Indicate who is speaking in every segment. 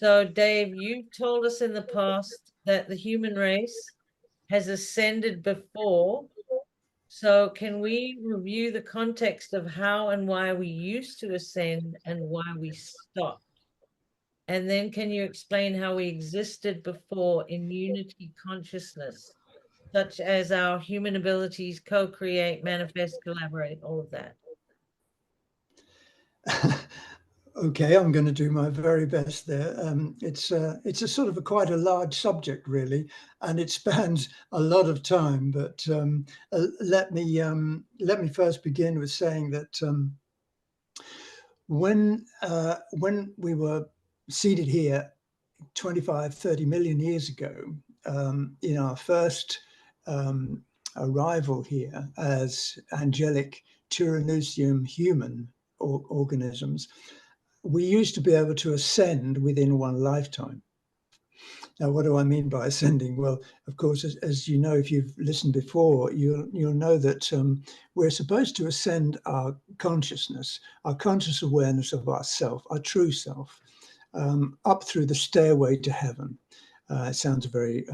Speaker 1: So, Dave, you told us in the past that the human race has ascended before. So can we review the context of how and why we used to ascend and why we stopped? And then can you explain how we existed before in unity consciousness, such as our human abilities, co-create, manifest, collaborate, all of that?
Speaker 2: Okay, I'm going to do my very best there. It's a sort of quite a large subject, really, and it spans a lot of time. But let me first begin with saying that when we were seated here 25, 30 million years ago, in our first arrival here as angelic Tyrannusium human organisms, we used to be able to ascend within one lifetime. Now, what do I mean by ascending? Well, of course, as you know, if you've listened before, you'll know that we're supposed to ascend our consciousness, our conscious awareness of ourself, our true self, up through the stairway to heaven. It sounds a very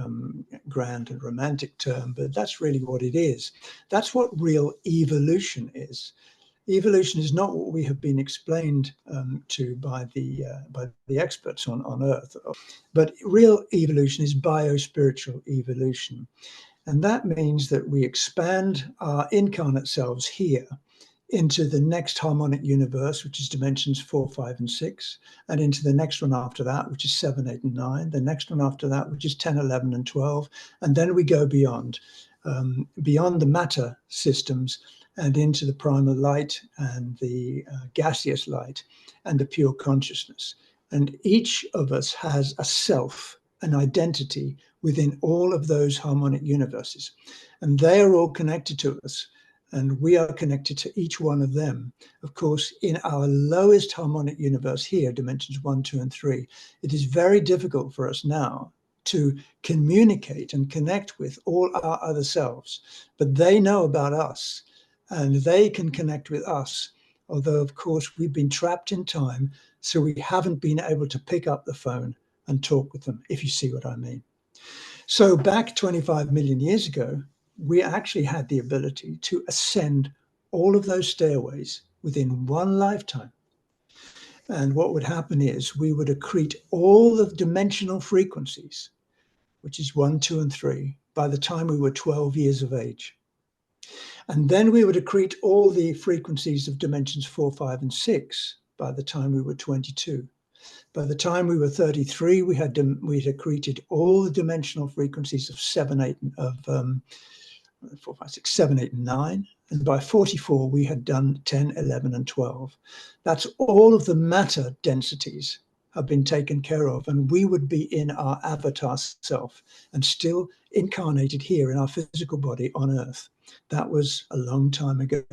Speaker 2: grand and romantic term, but that's really what it is. That's what real evolution is. Evolution is not what we have been explained to by the experts on Earth, but real evolution is bio-spiritual evolution. And that means that we expand our incarnate selves here into the next harmonic universe, which is dimensions 4, 5, and 6, and into the next one after that, which is 7, 8, and 9, the next one after that, which is 10, 11, and 12, and then we go beyond the matter systems and into the primal light and the gaseous light and the pure consciousness. And each of us has a self, an identity within all of those harmonic universes. And they are all connected to us. And we are connected to each one of them. Of course, in our lowest harmonic universe here, dimensions 1, 2, and 3, it is very difficult for us now to communicate and connect with all our other selves. But they know about us and they can connect with us. Although, of course, we've been trapped in time, so we haven't been able to pick up the phone and talk with them, if you see what I mean. So back 25 million years ago, we actually had the ability to ascend all of those stairways within one lifetime. And what would happen is we would accrete all the dimensional frequencies, which is 1, 2, and 3, by the time we were 12 years of age. And then we would accrete all the frequencies of dimensions 4, 5, and 6 by the time we were 22. By the time we were 33, we had accreted all the dimensional frequencies of 7, 8, of 4, 5, 6, 7, 8, and 9. And by 44, we had done 10, 11, and 12. That's all of the matter densities have been taken care of. And we would be in our avatar self and still incarnated here in our physical body on Earth. That was a long time ago.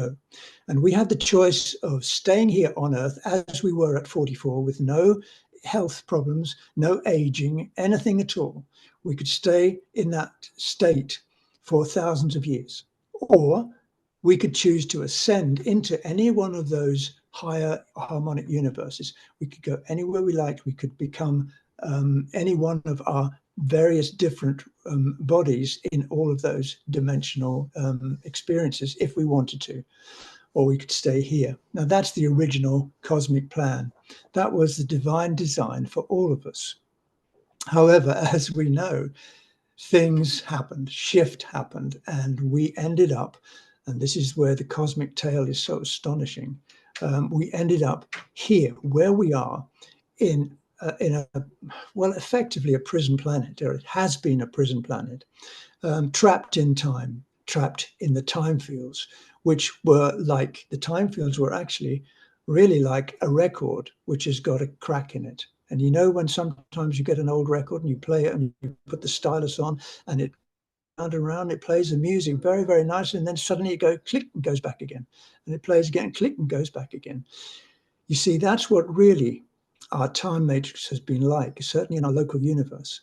Speaker 2: And we had the choice of staying here on Earth as we were at 44 with no health problems, no aging, anything at all. We could stay in that state for thousands of years. Or we could choose to ascend into any one of those higher harmonic universes. We could go anywhere we liked. We could become any one of our various different bodies in all of those dimensional experiences if we wanted to, or we could stay here. Now that's the original cosmic plan. That was the divine design for all of us. However, as we know, things happened, shift happened, and we ended up, and this is where the cosmic tale is so astonishing, we ended up here, where we are, in a, well, effectively a prison planet, or it has been a prison planet, trapped in time, trapped in the time fields, which were like, the time fields were actually really like a record which has got a crack in it. And you know, when sometimes you get an old record and you play it and you put the stylus on and it round and round, it plays the music very, very nicely, and then suddenly it goes click and goes back again. And it plays again, click and goes back again. You see, that's what really our time matrix has been like, certainly in our local universe.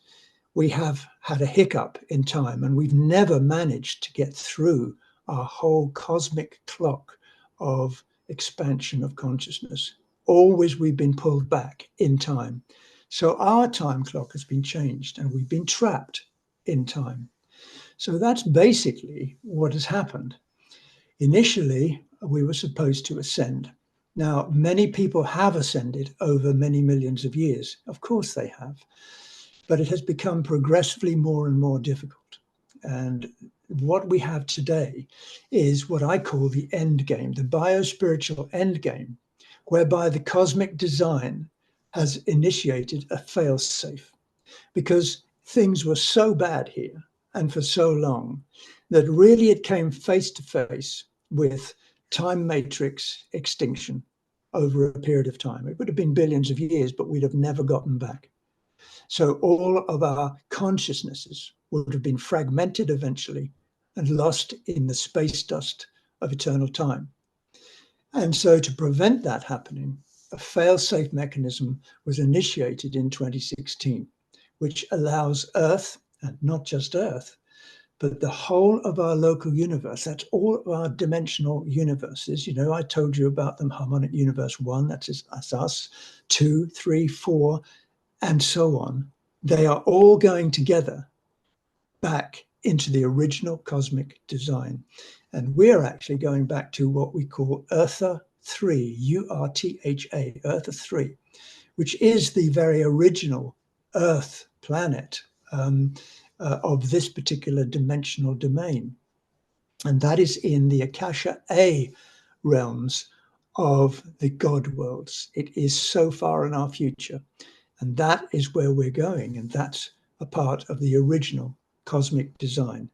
Speaker 2: We have had a hiccup in time and we've never managed to get through our whole cosmic clock of expansion of consciousness. Always we've been pulled back in time. So our time clock has been changed and we've been trapped in time. So that's basically what has happened. Initially, we were supposed to ascend. Now, many people have ascended over many millions of years. Of course they have. But it has become progressively more and more difficult. And what we have today is what I call the end game, the biospiritual end game, whereby the cosmic design has initiated a fail-safe, because things were so bad here and for so long that really it came face to face with time matrix extinction over a period of time. It would have been billions of years, but we'd have never gotten back. So all of our consciousnesses would have been fragmented eventually and lost in the space dust of eternal time. And so to prevent that happening, a fail-safe mechanism was initiated in 2016, which allows Earth, and not just Earth, but the whole of our local universe, that's all of our dimensional universes. You know, I told you about them, harmonic universe 1, that's us, 2, 3, 4, and so on. They are all going together back into the original cosmic design. And we're actually going back to what we call Eartha 3, U-R-T-H-A, Eartha 3, which is the very original Earth planet of this particular dimensional domain. And that is in the Akasha A realms of the God worlds. It is so far in our future. And that is where we're going. And that's a part of the original cosmic design,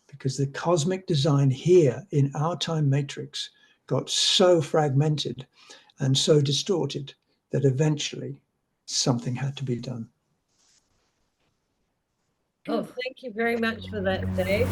Speaker 2: because the cosmic design here in our time matrix got so fragmented and so distorted that eventually something had to be done.
Speaker 1: Oh, thank you very much for that, Dave.